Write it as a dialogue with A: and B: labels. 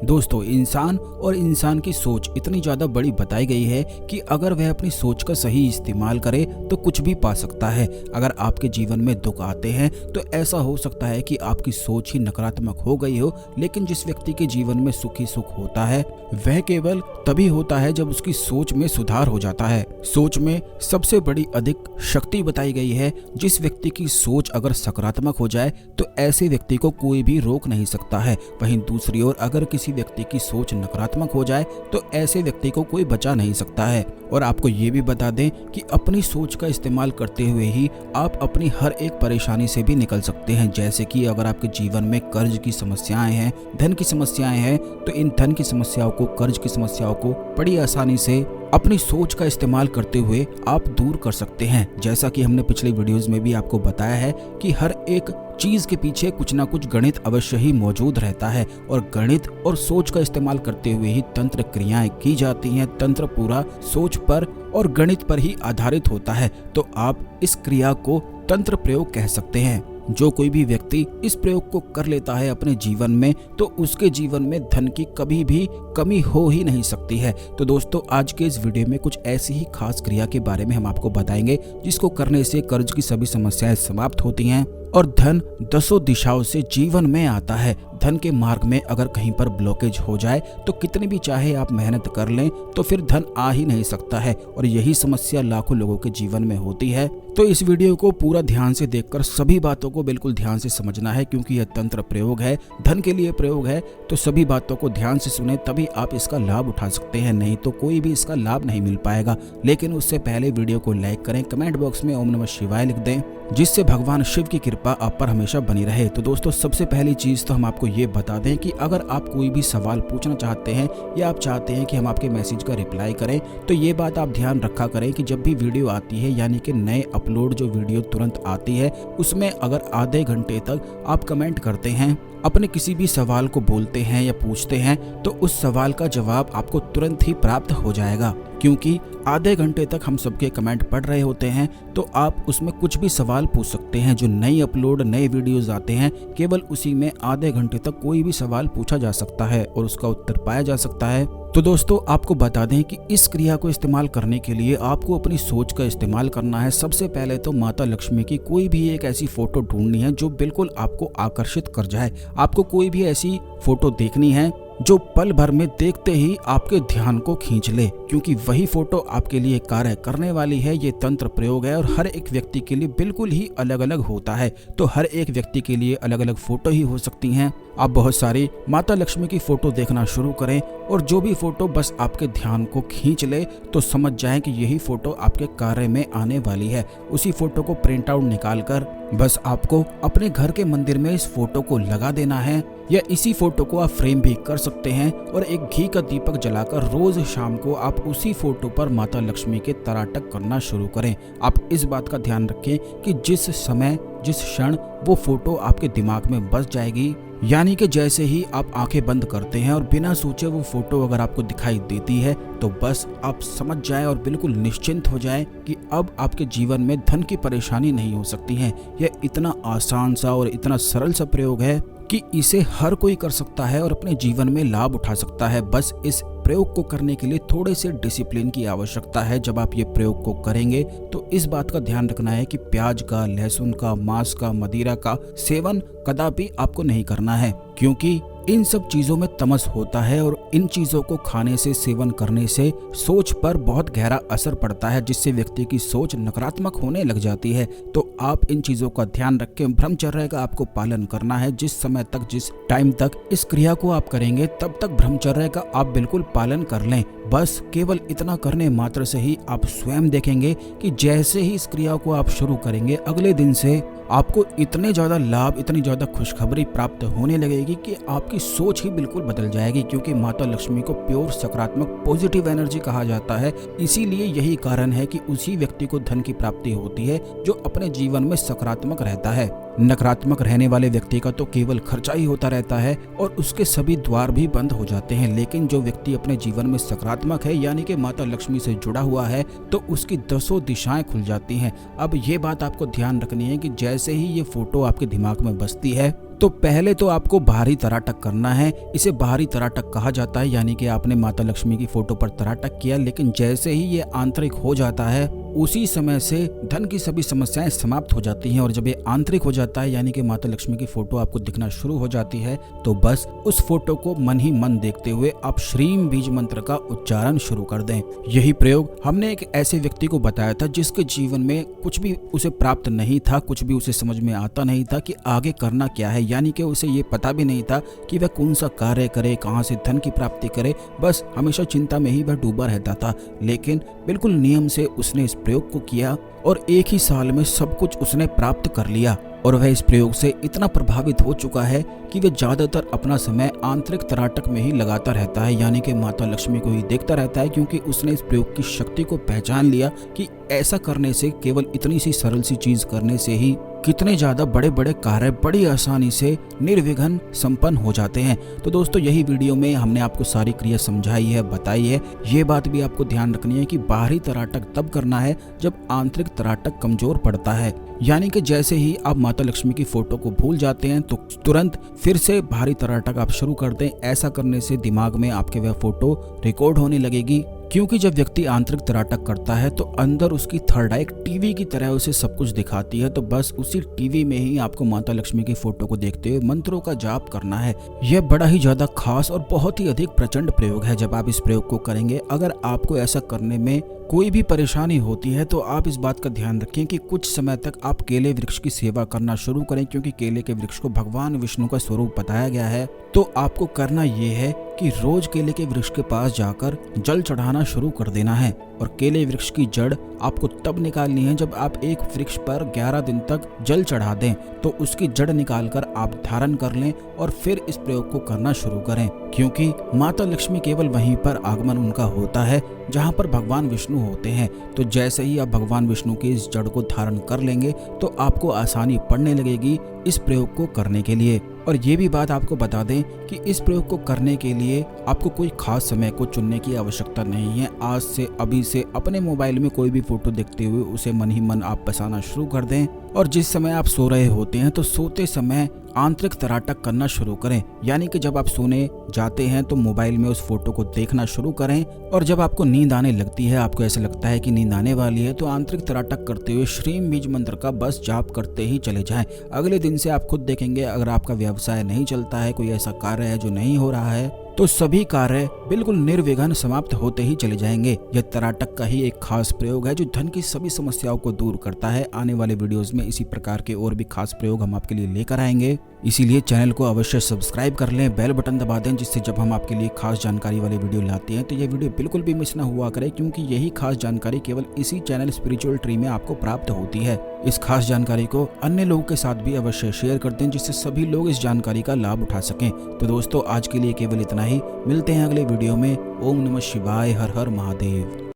A: दोस्तों, इंसान और इंसान की सोच इतनी ज्यादा बड़ी बताई गई है कि अगर वह अपनी सोच का सही इस्तेमाल करे तो कुछ भी पा सकता है। अगर आपके जीवन में दुख आते हैं तो ऐसा हो सकता है कि आपकी सोच ही नकारात्मक हो गई हो, लेकिन जिस व्यक्ति के जीवन में सुखी सुख होता है वह केवल तभी होता है जब उसकी सोच में सुधार हो जाता है। सोच में सबसे बड़ी अधिक शक्ति बताई गई है। जिस व्यक्ति की सोच अगर सकारात्मक हो जाए तो ऐसे व्यक्ति को कोई भी रोक नहीं सकता है। वहीं दूसरी ओर अगर किसी व्यक्ति की सोच नकारात्मक हो जाए तो ऐसे व्यक्ति को कोई बचा नहीं सकता है। और आपको ये भी बता दें कि अपनी सोच का इस्तेमाल करते हुए ही आप अपनी हर एक परेशानी से भी निकल सकते हैं। जैसे कि अगर आपके जीवन में कर्ज की समस्याएं हैं, धन की समस्याएं हैं, तो इन धन की समस्याओं को, कर्ज की समस्याओं को बड़ी आसानी से अपनी सोच का इस्तेमाल करते हुए आप दूर कर सकते हैं। जैसा कि हमने पिछले वीडियोस में भी आपको बताया है कि हर एक चीज के पीछे कुछ ना कुछ गणित अवश्य ही मौजूद रहता है और गणित और सोच का इस्तेमाल करते हुए ही तंत्र क्रियाएं की जाती हैं। तंत्र पूरा सोच पर और गणित पर ही आधारित होता है, तो आप इस क्रिया को तंत्र प्रयोग कह सकते हैं। जो कोई भी व्यक्ति इस प्रयोग को कर लेता है अपने जीवन में, तो उसके जीवन में धन की कभी भी कमी हो ही नहीं सकती है। तो दोस्तों, आज के इस वीडियो में कुछ ऐसी ही खास क्रिया के बारे में हम आपको बताएंगे जिसको करने से कर्ज की सभी समस्याएं समाप्त होती हैं और धन दसों दिशाओं से जीवन में आता है। धन के मार्ग में अगर कहीं पर ब्लॉकेज हो जाए तो कितनी भी चाहे आप मेहनत कर लें तो फिर धन आ ही नहीं सकता है, और यही समस्या लाखों लोगों के जीवन में होती है। तो इस वीडियो को पूरा ध्यान से देखकर सभी बातों को बिल्कुल ध्यान से समझना है, क्योंकि यह तंत्र प्रयोग है, धन के लिए प्रयोग है। तो सभी बातों को ध्यान से सुने, तभी आप इसका लाभ उठा सकते हैं, नहीं तो कोई भी इसका लाभ नहीं मिल पाएगा। लेकिन उससे पहले वीडियो को लाइक करें, कमेंट बॉक्स में ओम नमः शिवाय लिख दें, जिससे भगवान शिव की कृपा आप पर हमेशा बनी रहे। तो दोस्तों, सबसे पहली चीज तो हम आपको ये बता दें कि अगर आप कोई भी सवाल पूछना चाहते हैं या आप चाहते हैं कि हम आपके मैसेज का रिप्लाई करें, तो ये बात आप ध्यान रखा करें कि जब भी वीडियो आती है, यानी कि नए अपलोड जो वीडियो तुरंत आती है, उसमें अगर आधे घंटे तक आप कमेंट करते हैं, अपने किसी भी सवाल को बोलते हैं या पूछते हैं, तो उस सवाल का जवाब आपको तुरंत ही प्राप्त हो जाएगा। क्योंकि आधे घंटे तक हम सबके कमेंट पढ़ रहे होते हैं, तो आप उसमें कुछ भी सवाल पूछ सकते हैं। जो नई अपलोड नए वीडियोस आते हैं, केवल उसी में आधे घंटे तक कोई भी सवाल पूछा जा सकता है और उसका उत्तर पाया जा सकता है। तो दोस्तों, आपको बता दें कि इस क्रिया को इस्तेमाल करने के लिए आपको अपनी सोच का इस्तेमाल करना है। सबसे पहले तो माता लक्ष्मी की कोई भी एक ऐसी फोटो ढूंढनी है जो बिल्कुल आपको आकर्षित कर जाए। आपको कोई भी ऐसी फोटो देखनी है जो पल भर में देखते ही आपके ध्यान को खींच ले, क्योंकि वही फोटो आपके लिए कार्य करने वाली है। ये तंत्र प्रयोग है और हर एक व्यक्ति के लिए बिल्कुल ही अलग अलग होता है। तो हर एक व्यक्ति के लिए अलग अलग फोटो ही हो सकती हैं। आप बहुत सारी माता लक्ष्मी की फोटो देखना शुरू करें और जो भी फोटो बस आपके ध्यान को खींच ले तो समझ जाएं कि यही फोटो आपके कार्य में आने वाली है। उसी फोटो को प्रिंट आउट निकाल कर बस आपको अपने घर के मंदिर में इस फोटो को लगा देना है, या इसी फोटो को आप फ्रेम भी कर सकते हैं और एक घी का दीपक जलाकर रोज शाम को आप उसी फोटो पर माता लक्ष्मी के तराटक करना शुरू करें। आप इस बात का ध्यान रखें कि जिस समय जिस क्षण वो फोटो आपके दिमाग में बस जाएगी, यानी कि जैसे ही आप आंखें बंद करते हैं और बिना सोचे वो फोटो अगर आपको दिखाई देती है, तो बस आप समझ जाएं और बिल्कुल निश्चिंत हो जाएं कि अब आपके जीवन में धन की परेशानी नहीं हो सकती है। यह इतना आसान सा और इतना सरल सा प्रयोग है कि इसे हर कोई कर सकता है और अपने जीवन में लाभ उठा सकता है। बस इस प्रयोग को करने के लिए थोड़े से डिसिप्लिन की आवश्यकता है। जब आप ये प्रयोग को करेंगे तो इस बात का ध्यान रखना है कि प्याज का, लहसुन का, मांस का, मदिरा का सेवन कदापि आपको नहीं करना है, क्योंकि इन सब चीजों में तमस होता है और इन चीजों को खाने से, सेवन करने से सोच पर बहुत गहरा असर पड़ता है, जिससे व्यक्ति की सोच नकारात्मक होने लग जाती है। तो आप इन चीजों का ध्यान रखें। ब्रह्मचर्य का आपको पालन करना है। जिस समय तक, जिस टाइम तक इस क्रिया को आप करेंगे, तब तक ब्रह्मचर्य का आप बिल्कुल पालन कर लें। बस केवल इतना करने मात्र से ही आप स्वयं देखेंगे कि जैसे ही इस क्रिया को आप शुरू करेंगे, अगले दिन से आपको इतने ज्यादा लाभ, इतनी ज्यादा खुशखबरी प्राप्त होने लगेगी कि आपकी सोच ही बिल्कुल बदल जाएगी। क्योंकि माता लक्ष्मी को प्योर सकारात्मक पॉजिटिव एनर्जी कहा जाता है, इसीलिए यही कारण है कि उसी व्यक्ति को धन की प्राप्ति होती है जो अपने जीवन में सकारात्मक रहता है। नकारात्मक रहने वाले व्यक्ति का तो केवल खर्चा ही होता रहता है और उसके सभी द्वार भी बंद हो जाते हैं। लेकिन जो व्यक्ति अपने जीवन में सकारात्मक है, यानी कि माता लक्ष्मी से जुड़ा हुआ है, तो उसकी दसों दिशाएं खुल जाती हैं। अब ये बात आपको ध्यान रखनी है कि जैसे ही ये फोटो आपके दिमाग में बसती है, तो पहले तो आपको बाहरी तराटक करना है। इसे बाहरी तराटक कहा जाता है, यानी कि आपने माता लक्ष्मी की फोटो पर तराटक किया, लेकिन जैसे ही ये आंतरिक हो जाता है उसी समय से धन की सभी समस्याएं समाप्त हो जाती हैं। और जब ये आंतरिक हो जाता है, यानी कि माता लक्ष्मी की फोटो आपको दिखना शुरू हो जाती है, तो बस उस फोटो को मन ही मन देखते हुए आप श्रीम बीज मंत्र का उच्चारण शुरू कर दें। यही प्रयोग हमने एक ऐसे व्यक्ति को बताया था जिसके जीवन में कुछ भी उसे प्राप्त नहीं था, कुछ भी उसे समझ में आता नहीं था कि आगे करना क्या है, यानी कि उसे ये पता भी नहीं था कि वह कौन सा कार्य करे, कहाँ से धन की प्राप्ति करे, बस हमेशा चिंता में ही वह डूबा रहता था। लेकिन बिल्कुल नियम से उसने इस प्रयोग को किया और एक ही साल में सब कुछ उसने प्राप्त कर लिया। और वह इस प्रयोग से इतना प्रभावित हो चुका है कि वह ज्यादातर अपना समय आंतरिक तराटक में ही लगाता रहता है, यानी कि माता लक्ष्मी को ही देखता रहता है, क्योंकि उसने इस प्रयोग की शक्ति को पहचान लिया कि ऐसा करने से, केवल इतनी सी सरल सी चीज करने से ही कितने ज्यादा बड़े बड़े कार्य बड़ी आसानी से निर्विघ्न संपन्न हो जाते हैं। तो दोस्तों, यही वीडियो में हमने आपको सारी क्रिया समझाई है, बताई है। ये बात भी आपको ध्यान रखनी है कि बाहरी तराटक तब करना है जब आंतरिक तराटक कमजोर पड़ता है, यानी कि जैसे ही आप माता लक्ष्मी की फोटो को भूल जाते हैं तो तुरंत फिर से बाहरी तराटक आप शुरू कर दें। ऐसा करने से दिमाग में आपके वह फोटो रिकॉर्ड होने लगेगी, क्योंकि जब व्यक्ति आंतरिक तराटक करता है तो अंदर उसकी थर्ड आई टीवी की तरह उसे सब कुछ दिखाती है। तो बस उसी टीवी में ही आपको माता लक्ष्मी की फोटो को देखते हुए मंत्रों का जाप करना है। यह बड़ा ही ज्यादा खास और बहुत ही अधिक प्रचंड प्रयोग है। जब आप इस प्रयोग को करेंगे, अगर आपको ऐसा करने में कोई भी परेशानी होती है तो आप इस बात का ध्यान रखें कि कुछ समय तक आप केले वृक्ष की सेवा करना शुरू करें, क्योंकि केले के वृक्ष को भगवान विष्णु का स्वरूप बताया गया है। तो आपको करना ये है कि रोज केले के वृक्ष के पास जाकर जल चढ़ाना शुरू कर देना है। और केले वृक्ष की जड़ आपको तब निकालनी है जब आप एक वृक्ष पर 11 दिन तक जल चढ़ा दें, तो उसकी जड़ निकालकर आप धारण कर लें और फिर इस प्रयोग को करना शुरू करें, क्योंकि माता लक्ष्मी केवल वहीं पर आगमन उनका होता है जहां पर भगवान विष्णु होते हैं। तो जैसे ही आप भगवान विष्णु की इस जड़ को धारण कर लेंगे तो आपको आसानी पड़ने लगेगी इस प्रयोग को करने के लिए। और ये भी बात आपको बता दें कि इस प्रयोग को करने के लिए आपको कोई खास समय को चुनने की आवश्यकता नहीं है। आज से अभी से अपने मोबाइल में कोई भी फोटो देखते हुए उसे मन ही मन आप बसाना शुरू कर दें, और जिस समय आप सो रहे होते हैं तो सोते समय आंतरिक तराटक करना शुरू करें, यानी कि जब आप सोने जाते हैं तो मोबाइल में उस फोटो को देखना शुरू करें। और जब आपको नींद आने लगती है, आपको ऐसा लगता है कि नींद आने वाली है, तो आंतरिक तराटक करते हुए श्रीम बीज मंत्र का बस जाप करते ही चले जाएं। अगले दिन से आप खुद देखेंगे, अगर आपका व्यवसाय नहीं चलता है, कोई ऐसा कार्य है जो नहीं हो रहा है, तो सभी कार्य बिल्कुल निर्विघ्न समाप्त होते ही चले जाएंगे। यह तराटक का ही एक खास प्रयोग है जो धन की सभी समस्याओं को दूर करता है। आने वाले वीडियोस में इसी प्रकार के और भी खास प्रयोग हम आपके लिए लेकर आएंगे, इसीलिए चैनल को अवश्य सब्सक्राइब कर लें, बेल बटन दबा दें, जिससे जब हम आपके लिए खास जानकारी वाले वीडियो लाते हैं तो ये वीडियो बिल्कुल भी मिस ना हुआ करे, क्योंकि यही खास जानकारी केवल इसी चैनल स्पिरिचुअल ट्री में आपको प्राप्त होती है। इस खास जानकारी को अन्य लोगों के साथ भी अवश्य शेयर कर दें, जिससे सभी लोग इस जानकारी का लाभ उठा सकें। तो दोस्तों, आज के लिए केवल इतना ही। मिलते हैं अगले वीडियो में। ओम नमः शिवाय। हर हर महादेव।